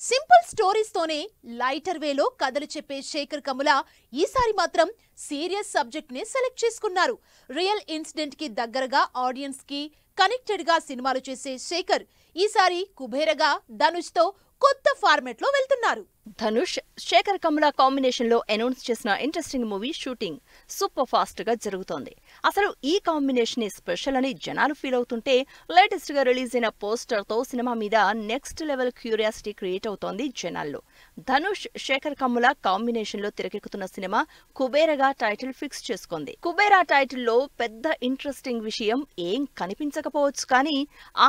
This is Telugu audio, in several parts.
సింపుల్ స్టోరీస్ తోనే లైటర్ వేలో కథలు చెప్పే శేఖర్ కమ్ముల ఈసారి మాత్రం సీరియస్ సబ్జెక్ట్ ని సెలెక్ట్ చేసుకున్నారు. రియల్ ఇన్సిడెంట్ కి దగ్గరగా ఆడియన్స్ కి కనెక్టెడ్ గా సినిమాలు చేసే శేఖర్ ఈసారి కుబేరగా ధనుష్ తో కొత్త ఫార్మాట్ లో వెళ్తున్నారు. ధనుష్ శేఖర్ కమ్ముల కాంబినేషన్ లో అనౌన్స్ చేసిన interesting movie shooting super fast గా జరుగుతోంది. అసలు ఈ కాంబినేషన్ స్పెషల్ అని జనాలు ఫీల్ అవుతుంటే లేటెస్ట్ గా రిలీజ్ అయిన పోస్టర్ తో సినిమా మీద నెక్స్ట్ లెవెల్ క్యూరియాసిటీ క్రియేట్ అవుతోంది జనాల్లో. ధనుష్ శేఖర్ కమ్ముల కాంబినేషన్ లో తెరకెక్కుతున్న సినిమా కుబేరగా టైటిల్ ఫిక్స్ చేసుకుంది. కుబేరా టైటిల్ లో పెద్ద ఇంట్రెస్టింగ్ విషయం ఏం కనిపించకపోవచ్చు, కానీ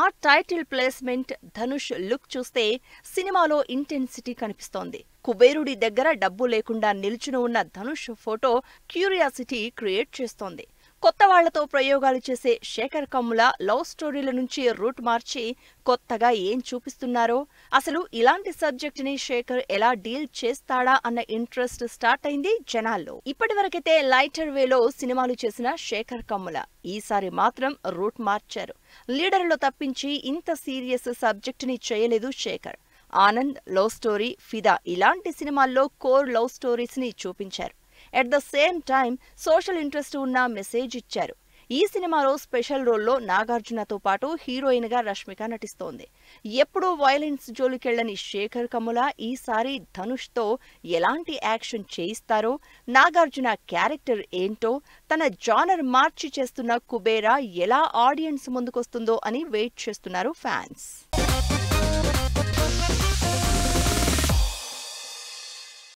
ఆ టైటిల్ ప్లేస్మెంట్, ధనుష్ లుక్ చూస్తే సినిమాలో ఇంటెన్సిటీ కనిపిస్తోంది. కుబేరుడి దగ్గర డబ్బు లేకుండా నిల్చుని ఉన్న ధనుష్ ఫోటో క్యూరియాసిటీ క్రియేట్ చేస్తోంది. కొత్త వాళ్లతో ప్రయోగాలు చేసే శేఖర్ కమ్ముల లవ్ స్టోరీల నుంచి రూట్ మార్చి కొత్తగా ఏం చూపిస్తున్నారో, అసలు ఇలాంటి సబ్జెక్ట్ ని శేఖర్ ఎలా డీల్ చేస్తాడా అన్న ఇంట్రెస్ట్ స్టార్ట్ అయింది జనాల్లో. ఇప్పటివరకైతే లైటర్ వేలో సినిమాలు చేసిన శేఖర్ కమ్ముల ఈసారి మాత్రం రూట్ మార్చారు. లీడర్లో తప్పించి ఇంత సీరియస్ సబ్జెక్ట్ ని చేయలేదు శేఖర్. ఆనంద్, లవ్ స్టోరీ, ఫిదా ఇలాంటి సినిమాల్లో కోర్ లవ్ స్టోరీస్ ని చూపించారు. At the same time social interest ఉన్న మెసేజ్ ఇచ్చారు. ఈ సినిమాలో స్పెషల్ రోల్లో నాగార్జునతో పాటు హీరోయిన్ గా రష్మిక నటిస్తోంది. ఎప్పుడూ వైలెన్స్ జోలికెళ్లని శేఖర్ కమ్ముల ఈసారి ధనుష్ తో ఎలాంటి యాక్షన్ చేయిస్తారో, నాగార్జున క్యారెక్టర్ ఏంటో, తన జానర్ మార్చి చేస్తున్న కుబేరా ఎలా ఆడియన్స్ ముందుకొస్తుందో అని వెయిట్ చేస్తున్నారు ఫ్యాన్స్.